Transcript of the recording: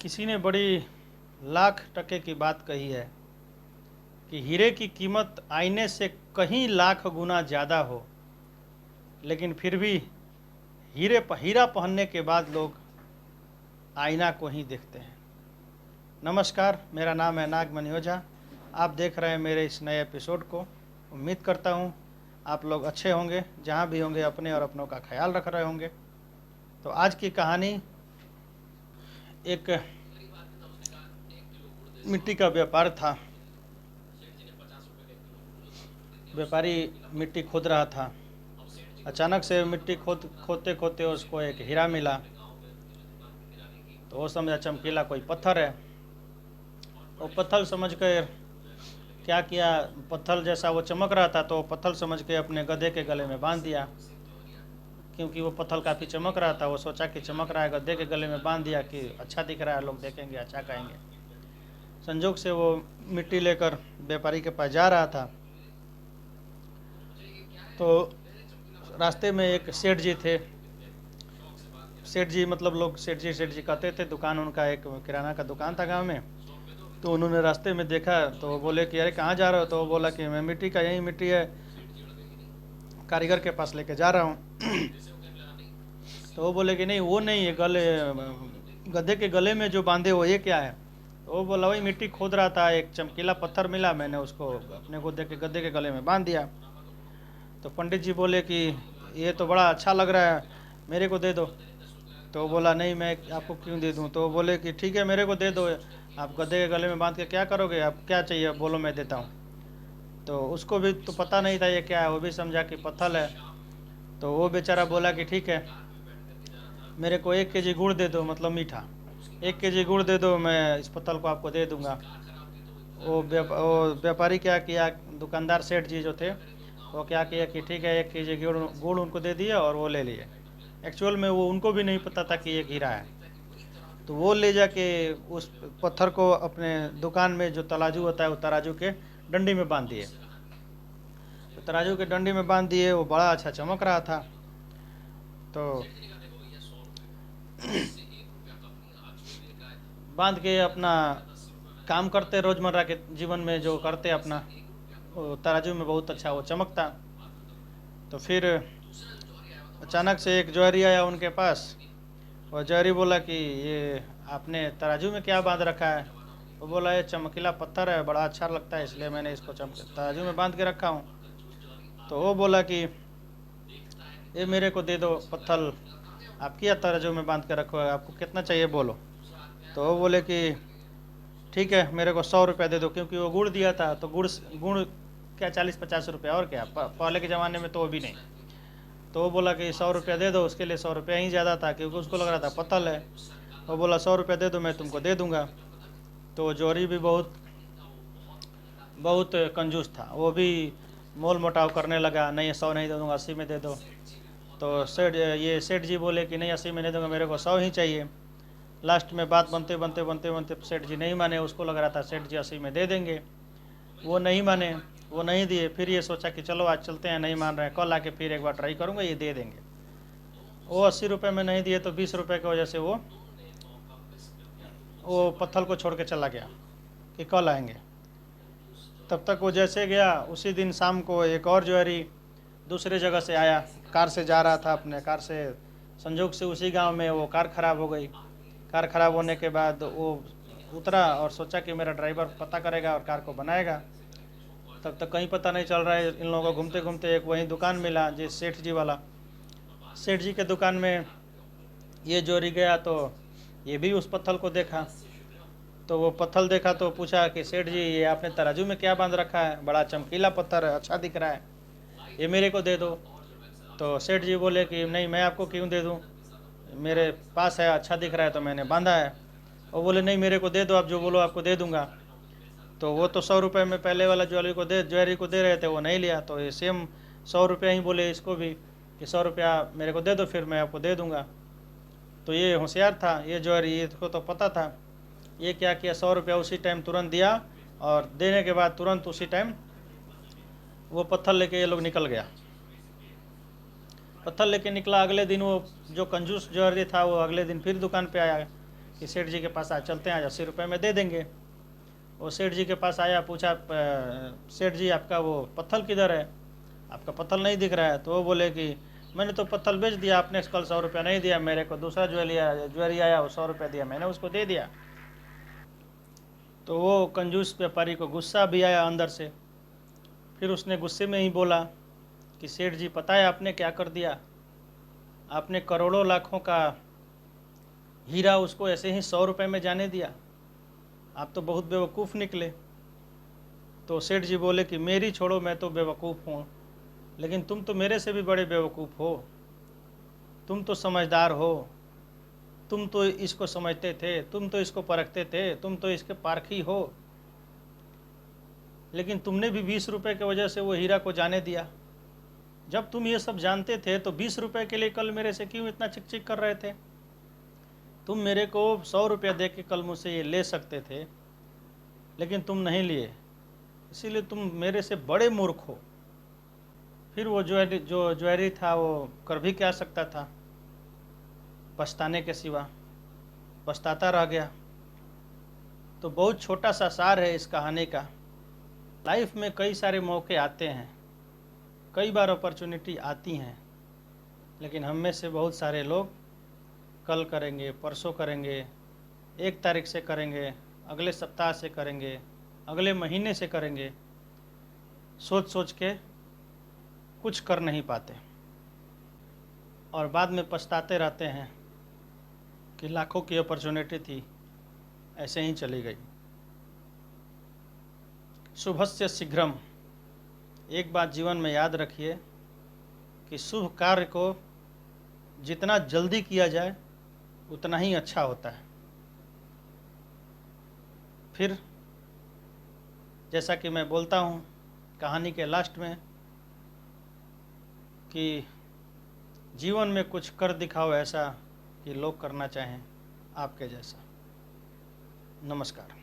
किसी ने बड़ी लाख टके की बात कही है कि हीरे की कीमत आईने से कहीं लाख गुना ज़्यादा हो, लेकिन फिर भी हीरा पहनने के बाद लोग आईना को ही देखते हैं। नमस्कार, मेरा नाम है नागमणि ओझा। आप देख रहे हैं मेरे इस नए एपिसोड को। उम्मीद करता हूँ आप लोग अच्छे होंगे, जहाँ भी होंगे अपने और अपनों का ख्याल रख रहे होंगे। तो आज की कहानी एक मिट्टी का व्यापार था। व्यापारी मिट्टी खोद रहा था। अचानक से मिट्टी खोदते खोदते उसको एक हीरा मिला। तो वो समझा चमकीला कोई पत्थर है। वो पत्थर समझ कर क्या किया, पत्थर जैसा वो चमक रहा था तो पत्थर समझ के अपने गधे के गले में बांध दिया। क्योंकि वो पत्थर काफ़ी चमक रहा था, वो सोचा कि चमक रहा है, गधे के गले में बांध दिया कि अच्छा दिख रहा है, लोग देखेंगे, अच्छा कहेंगे। संजोग से वो मिट्टी लेकर व्यापारी के पास जा रहा था। तो रास्ते में एक सेठ जी थे। सेठ जी मतलब लोग सेठ जी कहते थे। दुकान उनका एक किराना का दुकान था गांव में। तो उन्होंने रास्ते में देखा तो वो बोले कि अरे कहाँ जा रहे हो? तो वो बोला कि मैं मिट्टी का, यही मिट्टी है, कारीगर के पास लेके जा रहा हूँ। तो वो बोले कि नहीं, वो नहीं, ये गधे के गले में जो बांधे वो ये क्या है? तो वो बोला वही मिट्टी खोद रहा था, एक चमकीला पत्थर मिला, मैंने उसको अपने गधे के गले में बांध दिया। तो पंडित जी बोले कि ये तो बड़ा अच्छा लग रहा है, मेरे को दे दो। तो वो बोला नहीं, मैं आपको क्यों दे दूँ? तो वो बोले कि ठीक है, मेरे को दे दो। आप गधे के गले में बांध के क्या करोगे? आप क्या चाहिए बोलो, मैं देता हूँ। तो उसको भी तो पता नहीं था ये क्या है, वो भी समझा कि पत्थर है। तो वो बेचारा बोला कि ठीक है, मेरे को 1 केजी गुड़ दे दो, मतलब मीठा। 1 केजी गुड़ दे दो, मैं इस पत्थर को आपको दे दूँगा। वो व्यापारी क्या किया, दुकानदार सेठ जी जो थे, वो क्या किया कि ठीक है, 1 केजी गुड़ गुड़ उनको दे दिया और वो ले लिए। एक्चुअल में वो उनको भी नहीं पता था कि ये हीरा है। तो वो ले जाके उस पत्थर को अपने दुकान में जो तराजू होता है, वो तराजू के डंडी में बांध दिए। तो तराजू के डंडी में बांध दिए, वो बड़ा अच्छा चमक रहा था। तो बांध के अपना काम करते, रोज़मर्रा के जीवन में जो करते अपना, वो तराजू में बहुत अच्छा वो चमकता। तो फिर अचानक से एक जौहरी आया उनके पास। और जौहरी बोला कि ये आपने तराजू में क्या बांध रखा है? वो बोला ये चमकीला पत्थर है, बड़ा अच्छा लगता है, इसलिए मैंने इसको तराजू में बांध के रखा हूँ। तो वो बोला कि ये मेरे को दे दो पत्थर, आप क्या तराजू में बांध के रखो, आपको कितना चाहिए बोलो। तो वो बोले कि ठीक है, मेरे को 100 रुपया दे दो। क्योंकि वो गुड़ दिया था, तो गुड़ गुड़ क्या 40-50 रुपया, और क्या, पहले के ज़माने में तो वो भी नहीं। तो वो बोला कि 100 रुपया दे दो। उसके लिए 100 रुपया ही ज़्यादा था, क्योंकि उसको लग रहा था पत्थर है। वो बोला 100 रुपया दे दो, मैं तुमको दे दूँगा। तो जौहरी भी बहुत बहुत कंजूस था, वो भी मोल मोटाव करने लगा। नहीं, 100 नहीं दे दूँगा, 80 में दे दो। तो सेठ जी बोले कि नहीं, 80 में नहीं दूँगा, मेरे को 100 ही चाहिए। लास्ट में बात बनते बनते बनते बनते सेठ जी नहीं माने। उसको लग रहा था सेठ जी 80 में दे देंगे, वो नहीं माने, वो नहीं दिए। फिर ये सोचा कि चलो आज चलते हैं, नहीं मान रहे हैं, कल आके फिर एक बार ट्राई करूँगा, ये दे देंगे। वो 80 रुपये में नहीं दिए, तो 20 रुपये की वजह से वो पत्थर को छोड़ के चला गया कि कल आएंगे। तब तक वो जैसे गया, उसी दिन शाम को एक और ज्वेलरी दूसरे जगह से आया, कार से जा रहा था अपने कार से। संजोग से उसी गांव में वो कार ख़राब हो गई। कार ख़राब होने के बाद वो उतरा और सोचा कि मेरा ड्राइवर पता करेगा और कार को बनाएगा। तब तक कहीं पता नहीं चल रहा है। इन लोगों को घूमते घूमते एक वहीं दुकान मिला, जिस सेठ जी वाला। सेठ जी के दुकान में ये जोरी गया, तो ये भी उस पत्थर को देखा। तो वो पत्थर देखा तो पूछा कि सेठ जी, ये आपने तराजू में क्या बांध रखा है? बड़ा चमकीला पत्थर है, अच्छा दिख रहा है, ये मेरे को दे दो। तो सेठ जी बोले कि नहीं, मैं आपको क्यों दे दूँ, मेरे पास है, अच्छा दिख रहा है तो मैंने बांधा है। वो बोले नहीं, मेरे को दे दो, आप जो बोलो आपको दे दूँगा। तो वो तो 100 रुपये में पहले वाला ज्वेलरी को दे रहे थे, वो नहीं लिया। तो ये सेम 100 रुपया ही बोले इसको भी कि 100 रुपया मेरे को दे दो, फिर मैं आपको दे दूँगा। तो ये होशियार था, ये ज्वेलरी, ये को तो पता था। ये क्या किया, 100 रुपया उसी टाइम तुरंत दिया, और देने के बाद तुरंत उसी टाइम वो पत्थर लेके ये लोग निकल गया। पत्थर लेके निकला। अगले दिन वो जो कंजूस ज्वेलरी था, वो अगले दिन फिर दुकान पे आया कि सेठ जी के पास चलते हैं, आज 80 रुपये में दे देंगे। वो सेठ जी के पास आया, पूछा सेठ जी आपका वो पत्थल किधर है, आपका पत्थल नहीं दिख रहा है। तो वो बोले कि मैंने तो पत्थल बेच दिया, आपने कल 100 रुपया नहीं दिया, मेरे को दूसरा ज्वेलरी आया, वो 100 रुपया दिया, मैंने उसको दे दिया। तो वो कंजूस व्यापारी को गुस्सा भी आया अंदर से। फिर उसने गुस्से में ही बोला कि सेठ जी पता है आपने क्या कर दिया, आपने करोड़ों लाखों का हीरा उसको ऐसे ही 100 रुपये में जाने दिया, आप तो बहुत बेवकूफ़ निकले। तो सेठ जी बोले कि मेरी छोड़ो, मैं तो बेवकूफ़ हूँ, लेकिन तुम तो मेरे से भी बड़े बेवकूफ़ हो, तुम तो समझदार हो, तुम तो इसको समझते थे, तुम तो इसको परखते थे, तुम तो इसके पारखी हो, लेकिन तुमने भी 20 रुपये की वजह से वो हीरा को जाने दिया। जब तुम ये सब जानते थे तो 20 रुपये के लिए कल मेरे से क्यों इतना चिक चिक कर रहे थे? तुम मेरे को 100 रुपया दे के कल मुझसे ये ले सकते थे, लेकिन तुम नहीं लिए, इसीलिए तुम मेरे से बड़े मूर्ख हो। फिर वो ज्वेलरी था वो कर भी क्या सकता था, पछताने के सिवा, पछताता रह गया। तो बहुत छोटा सा सार है इस कहानी का। लाइफ में कई सारे मौके आते हैं, कई बार अपॉर्चुनिटी आती हैं, लेकिन हम में से बहुत सारे लोग कल करेंगे, परसों करेंगे, 1 तारीख से करेंगे, अगले सप्ताह से करेंगे, अगले महीने से करेंगे, सोच सोच के कुछ कर नहीं पाते और बाद में पछताते रहते हैं कि लाखों की अपॉर्चुनिटी थी, ऐसे ही चली गई। शुभस्य शीघ्रम। एक बात जीवन में याद रखिए कि शुभ कार्य को जितना जल्दी किया जाए उतना ही अच्छा होता है। फिर जैसा कि मैं बोलता हूँ कहानी के लास्ट में कि जीवन में कुछ कर दिखाओ ऐसा कि लोग करना चाहें आपके जैसा। नमस्कार।